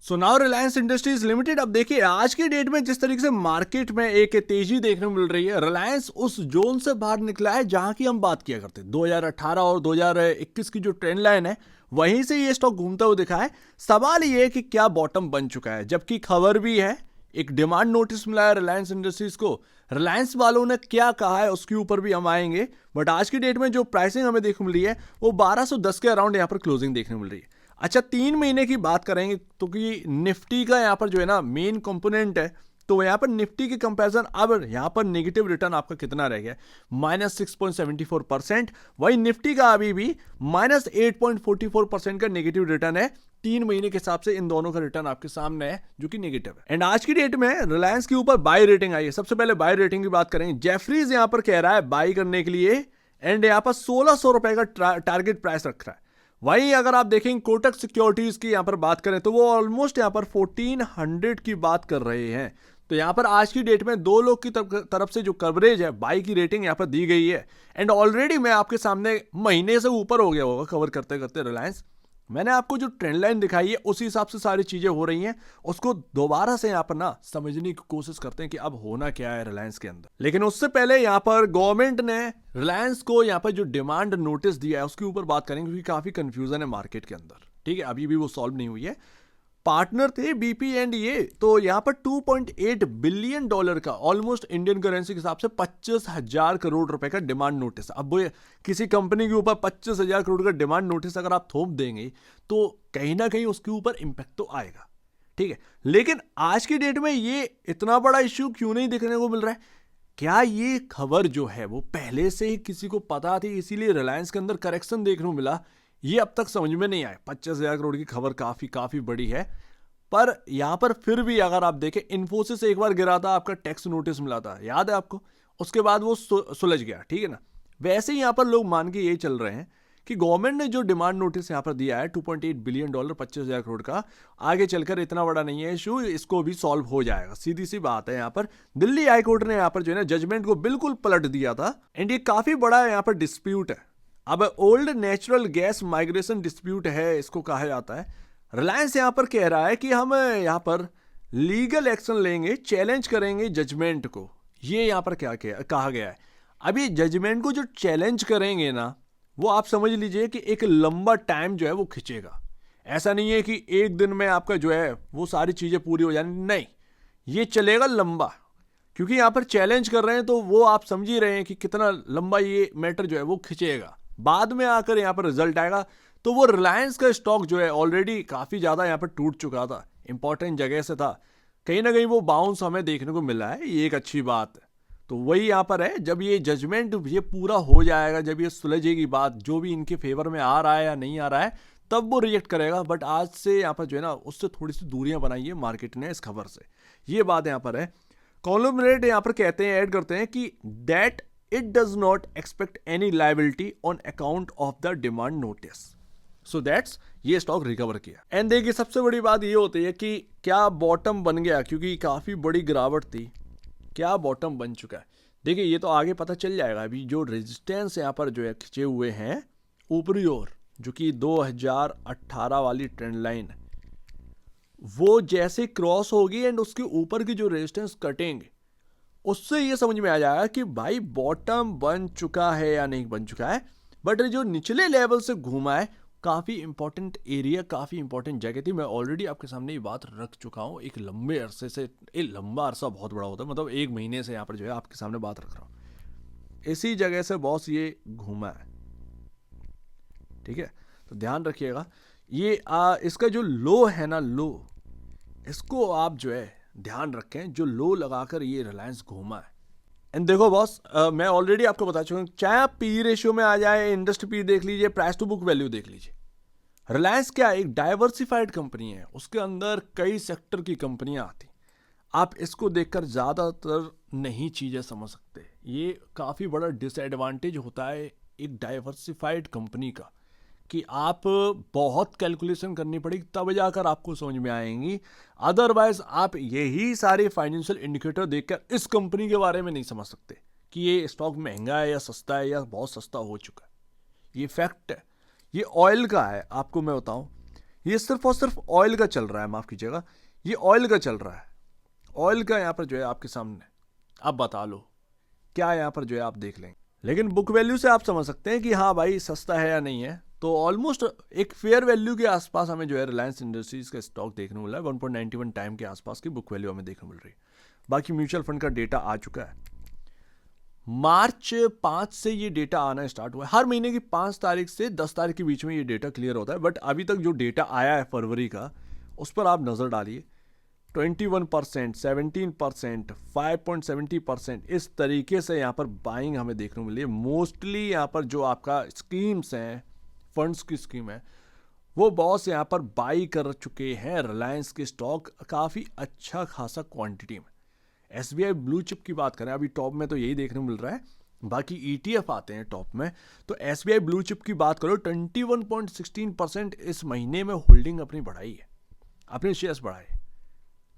So now Reliance industries limited. अब देखिए आज के डेट में जिस तरीके से मार्केट में एक तेजी देखने को मिल रही है, रिलायंस उस जोन से बाहर निकला है जहां की हम बात किया करते हैं 2018 और 2021 की जो ट्रेंड लाइन है, वहीं से ये स्टॉक घूमता हुआ दिखा है। सवाल ये है कि क्या बॉटम बन चुका है, जबकि खबर भी है, एक डिमांड नोटिस मिला है रिलायंस इंडस्ट्रीज को। रिलायंस वालों ने क्या कहा है उसके ऊपर भी हम आएंगे, बट आज की डेट में जो प्राइसिंग हमें देखने को मिल रही है वो 1210 के अराउंड यहाँ पर क्लोजिंग देखने को मिल रही है। अच्छा, 3 महीने की बात करेंगे तो कि निफ्टी का यहाँ पर जो है ना मेन कंपोनेंट है, तो यहाँ पर निफ्टी की कंपैरिजन अब यहाँ पर नेगेटिव रिटर्न आपका कितना रह गया, -6.74%। वही निफ्टी का अभी भी -8.44% का नेगेटिव रिटर्न है। 3 महीने के हिसाब से इन दोनों का रिटर्न आपके सामने है जो कि नेगेटिव है। एंड आज की डेट में रिलायंस के ऊपर बाय रेटिंग आई है। सबसे पहले बाय रेटिंग की बात करेंगे, जेफरीज यहाँ पर कह रहा है बाय करने के लिए, एंड यहाँ पर 1600 रुपए का टारगेट प्राइस रख रहा है। वहीं अगर आप देखेंगे कोटक सिक्योरिटीज की यहाँ पर बात करें तो वो ऑलमोस्ट यहाँ पर 1400 की बात कर रहे हैं। तो यहाँ पर आज की डेट में दो लोग की तरफ से जो कवरेज है, बाई की रेटिंग यहाँ पर दी गई है। एंड ऑलरेडी मैं आपके सामने महीने से ऊपर हो गया होगा कवर करते करते रिलायंस। मैंने आपको जो ट्रेंड लाइन दिखाई है उसी हिसाब से सारी चीजें हो रही हैं, उसको दोबारा से यहाँ पर ना समझने की कोशिश करते हैं कि अब होना क्या है रिलायंस के अंदर। लेकिन उससे पहले यहाँ पर गवर्नमेंट ने रिलायंस को यहाँ पर जो डिमांड नोटिस दिया है उसके ऊपर बात करेंगे, क्योंकि काफी कंफ्यूजन है मार्केट के अंदर। ठीक है, अभी भी वो सॉल्व नहीं हुई है। पार्टनर थे बीपी एंड ये, तो यहाँ पर $2.8 बिलियन का ऑलमोस्ट इंडियन करेंसी के हिसाब से 25,000 करोड़ रुपए का डिमांड नोटिस। अब वो किसी कंपनी के ऊपर 25,000 करोड़ का डिमांड नोटिस अगर आप थोप देंगे तो कहीं ना कहीं उसके ऊपर इंपैक्ट तो आएगा। ठीक है, लेकिन आज की डेट में ये इतना बड़ा इश्यू क्यों नहीं देखने को मिल रहा है? क्या ये खबर जो है वो पहले से ही किसी को पता थी, इसीलिए रिलायंस के अंदर करेक्शन देखने को मिला? ये अब तक समझ में नहीं आया। 25,000 करोड़ की खबर काफी बड़ी है, पर यहां पर फिर भी अगर आप देखें, इन्फोसिस एक बार गिरा था, आपका टैक्स नोटिस मिला था, याद है आपको? उसके बाद वो सुलझ गया, ठीक है ना। वैसे ही यहां पर लोग मान के ये चल रहे हैं कि गवर्नमेंट ने जो डिमांड नोटिस यहां पर दिया है $2.8 बिलियन 25,000 करोड़ का, आगे चलकर इतना बड़ा नहीं है इशू, इसको भी सॉल्व हो जाएगा। सीधी सी बात है। यहां पर दिल्ली हाईकोर्ट ने यहां पर जो है ना जजमेंट को बिल्कुल पलट दिया था, एंड ये काफी बड़ा यहां पर डिस्प्यूट है। अब old natural gas migration dispute है, इसको कहा जाता है। रिलायंस यहां पर कह रहा है कि हम यहां पर लीगल एक्शन लेंगे, चैलेंज करेंगे जजमेंट को। ये यहां पर क्या कहा गया है। अब ये जजमेंट को जो चैलेंज करेंगे ना, वो आप समझ लीजिए कि एक लंबा टाइम जो है वो खिंचेगा। ऐसा नहीं है कि एक दिन में आपका जो है वो सारी चीजें पूरी हो जानी, नहीं, ये चलेगा लंबा। क्योंकि यहां पर चैलेंज कर रहे हैं तो वो आप समझ ही रहे हैं कि कितना लंबा ये मैटर जो है वो खिंचेगा। बाद में आकर यहां पर रिजल्ट आएगा। तो वो रिलायंस का स्टॉक जो है ऑलरेडी काफी ज्यादा यहां पर टूट चुका था, इंपॉर्टेंट जगह से था, कहीं ना कहीं वो बाउंस हमें देखने को मिला है, ये एक अच्छी बात है। तो वही यहां पर है, जब ये जजमेंट ये पूरा हो जाएगा, जब ये सुलझेगी बात, जो भी इनके फेवर में आ रहा है या नहीं आ रहा है, तब वो रिएक्ट करेगा। बट आज से यहाँ पर जो है ना उससे थोड़ी सी दूरियां बनाई है मार्केट ने इस खबर से, ये बात यहाँ पर है। कॉन्ग्लोमरेट यहाँ पर कहते हैं, ऐड करते हैं कि that it does not expect any liability on account of the demand notice, so that's ये स्टॉक रिकवर किया। एंड देखिए सबसे बड़ी बात ये होती है कि क्या बॉटम बन गया, क्योंकि काफी बड़ी गिरावट थी, क्या बॉटम बन चुका है? देखिए ये तो आगे पता चल जाएगा। अभी जो रेजिस्टेंस यहाँ पर जो है खिंचे हुए हैं ऊपरी ओर, जो कि 2018 वाली ट्रेंड लाइन, वो जैसे क्रॉस होगी एंड उसके ऊपर की जो रेजिस्टेंस कटेंगे, उससे ये समझ में आ जाएगा कि भाई बॉटम बन चुका है या नहीं बन चुका है। बट जो निचले लेवल से घूमा है, काफी इंपॉर्टेंट एरिया, काफी इंपॉर्टेंट जगह थी। मैं ऑलरेडी आपके सामने ये बात रख चुका हूँ एक लंबे अरसे से। एक लंबा अरसा बहुत बड़ा होता है, मतलब 1 महीने से यहाँ पर जो है आपके सामने बात रख रहा हूँ। इसी जगह से बॉस ये घूमा है, ठीक है, तो ध्यान रखिएगा। ये इसका जो लो है ना, लो, इसको आप जो है ध्यान रखें, जो लो लगाकर ये रिलायंस घूमा है। एंड देखो बॉस, मैं ऑलरेडी आपको बता चुका हूँ, चाहे आप पी रेशियो में आ जाए, इंडस्ट्री पी देख लीजिए, प्राइस टू बुक वैल्यू देख लीजिए, रिलायंस क्या एक डाइवर्सिफाइड कंपनी है, उसके अंदर कई सेक्टर की कंपनियां आती। आप इसको देखकर ज्यादातर नहीं चीजें समझ सकते। ये काफी बड़ा डिसएडवांटेज होता है एक डाइवर्सिफाइड कंपनी का, कि आप बहुत कैलकुलेशन करनी पड़ेगी तब जाकर आपको समझ में आएंगी। अदरवाइज आप यही सारे फाइनेंशियल इंडिकेटर देखकर इस कंपनी के बारे में नहीं समझ सकते कि ये स्टॉक महंगा है या सस्ता है या बहुत सस्ता हो चुका है। ये फैक्ट है। ये ऑयल का है, आपको मैं बताऊं, ये सिर्फ और सिर्फ ऑयल का चल रहा है, माफ कीजिएगा, ये ऑयल का चल रहा है। ऑयल का यहाँ पर जो है आपके सामने, आप बता लो क्या यहाँ पर जो है आप देख लेंगे। लेकिन बुक वैल्यू से आप समझ सकते हैं कि हाँ भाई सस्ता है या नहीं है। तो ऑलमोस्ट एक फेयर वैल्यू के आसपास हमें जो है रिलायंस इंडस्ट्रीज का स्टॉक देखने को मिला है। 1.91 टाइम के आसपास की बुक वैल्यू हमें देखने मिल रही है। बाकी म्यूचुअल फंड का डेटा आ चुका है, मार्च 5 से ये डेटा आना स्टार्ट हुआ है। हर महीने की 5 तारीख से 10 तारीख के बीच में ये डेटा क्लियर होता है, बट अभी तक जो डेटा आया है फरवरी का, उस पर आप नज़र डालिए। 21%, 17%, 5.70% इस तरीके से यहाँ पर बाइंग हमें देखने को मिली है। मोस्टली यहाँ पर जो आपका स्कीम्स हैं, फंड्स की स्कीम है, वो बॉस यहाँ पर बाई कर चुके हैं रिलायंस के स्टॉक काफ़ी अच्छा खासा क्वांटिटी में। SBI ब्लू चिप की बात करें, अभी टॉप में तो यही देखने को मिल रहा है, बाकी ETF आते हैं टॉप में। तो SBI ब्लू चिप की बात करो, 21.16% इस महीने में होल्डिंग अपनी बढ़ाई है, अपने शेयर्स बढ़ाए।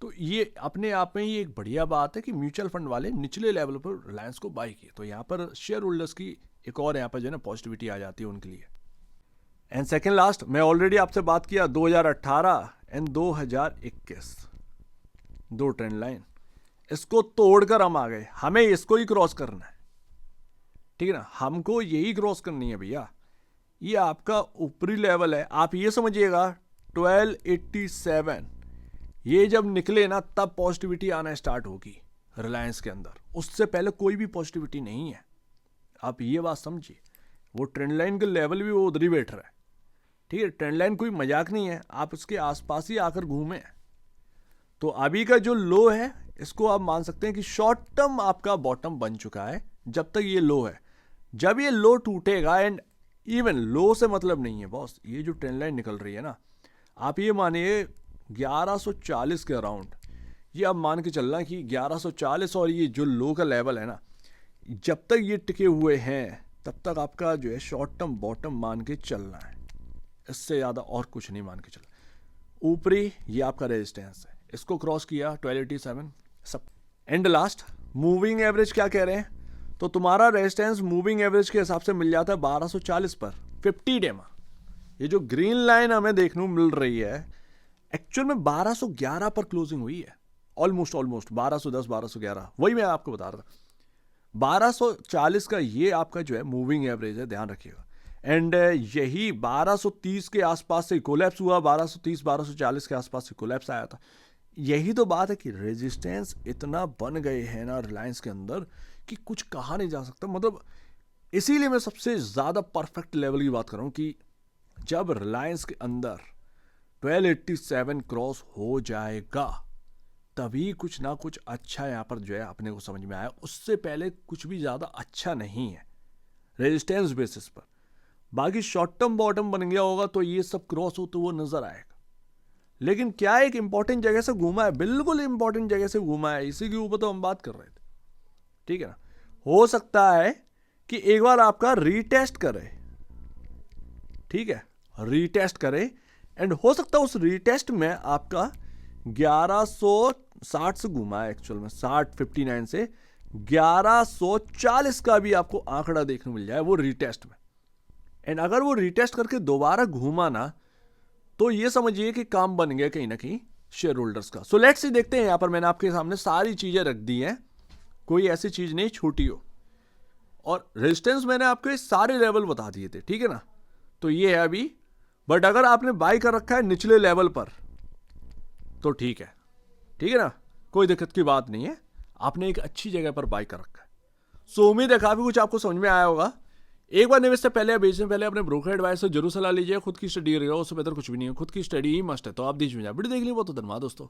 तो ये अपने आप में ये एक बढ़िया बात है कि म्यूचुअल फंड वाले निचले लेवल पर रिलायंस को बाई किए। तो यहाँ पर शेयर होल्डर्स की एक और यहाँ पर जो है ना पॉजिटिविटी आ जाती है उनके लिए। एंड सेकेंड लास्ट, मैं ऑलरेडी आपसे बात किया 2018 एंड 2021 दो ट्रेंड लाइन, इसको तोड़कर हम आ गए। हमें इसको ही क्रॉस करना है, ठीक है ना, हमको यही क्रॉस करनी है भैया। ये आपका ऊपरी लेवल है, आप ये समझिएगा 1287, ये जब निकले ना तब पॉजिटिविटी आना स्टार्ट होगी रिलायंस के अंदर। उससे पहले कोई भी पॉजिटिविटी नहीं है, आप ये बात समझिए। वो ट्रेंड लाइन का लेवल भी वो उधर ही बैठ रहा है, ठीक है। ट्रेंड लाइन कोई मजाक नहीं है, आप उसके आसपास ही आकर घूमें। तो अभी का जो लो है, इसको आप मान सकते हैं कि शॉर्ट टर्म आपका बॉटम बन चुका है। जब तक ये लो है, जब ये लो टूटेगा, एंड इवन लो से मतलब नहीं है बॉस, ये जो ट्रेंड लाइन निकल रही है ना, आप ये मानिए 1140 के अराउंड, ये आप मान के चलना कि 1140 और ये जो लो का लेवल है ना, जब तक ये टिके हुए हैं तब तक आपका जो है शॉर्ट टर्म बॉटम मान के चलना है, इससे ज़्यादा और कुछ नहीं मान के चलना। ऊपरी ये आपका रेजिस्टेंस है, इसको क्रॉस किया 1287 सब। एंड लास्ट मूविंग एवरेज क्या कह रहे हैं, तो तुम्हारा रेजिस्टेंस मूविंग एवरेज के हिसाब से मिल जाता है 1240 पर 50 डे में। ये जो ग्रीन लाइन हमें देखने को मिल रही है, एक्चुअल में 1211 पर क्लोजिंग हुई है, ऑलमोस्ट 1210 1211, वही मैं आपको बता रहा था। 1240 का ये आपका जो है मूविंग एवरेज है, ध्यान रखिएगा। एंड यही 1230 के आसपास से कोलैप्स हुआ, 1230 1240 के आसपास से कोलैप्स आया था। यही तो बात है कि रेजिस्टेंस इतना बन गए हैं ना रिलायंस के अंदर कि कुछ कहा नहीं जा सकता। मतलब इसीलिए मैं सबसे ज़्यादा परफेक्ट लेवल की बात कर रहा हूँ कि जब रिलायंस के अंदर 1287 क्रॉस हो जाएगा तभी कुछ ना कुछ अच्छा यहाँ पर जो है अपने को समझ में आया। उससे पहले कुछ भी ज़्यादा अच्छा नहीं है रेजिस्टेंस बेसिस पर। बाकी शॉर्ट टर्म बॉटम बन गया होगा तो ये सब क्रॉस होते हुए नजर आएगा। लेकिन क्या एक इंपॉर्टेंट जगह से घूमा है, बिल्कुल इंपॉर्टेंट जगह से घूमा है, इसी के ऊपर तो हम बात कर रहे थे, ठीक है ना। हो सकता है कि एक बार आपका रीटेस्ट करे, ठीक है, रीटेस्ट करे, एंड हो सकता है उस रीटेस्ट में आपका 1160 से घूमा है, एक्चुअल में 59 से 1140 का भी आपको आंकड़ा देखने मिल जाए वो रीटेस्ट में। एंड अगर वो रीटेस्ट करके दोबारा घूमा ना तो ये समझिए कि काम बन गया कहीं ना कहीं शेयर होल्डर्स का। सो लेट्स सी, देखते हैं। यहां पर मैंने आपके सामने सारी चीजें रख दी हैं, कोई ऐसी चीज नहीं छूटी हो, और रेजिस्टेंस मैंने आपके सारे लेवल बता दिए थे, ठीक है ना। तो ये है अभी, बट अगर आपने बाई कर रखा है निचले लेवल पर तो ठीक है ना, कोई दिक्कत की बात नहीं है, आपने एक अच्छी जगह पर बाई कर रखा है। सो उम्मीद है काफी कुछ आपको समझ में आया होगा। एक बार निवेश से पहले या बेचने से पहले अपने ब्रोकर एडवाइस से जरूर सलाह लीजिए। खुद की स्टडी रहेगा, उससे बेहतर कुछ भी नहीं है, खुद की स्टडी ही मस्ट है। तो आप बीच में वीडियो देख लीजिए। बहुत धन्यवाद दोस्तों।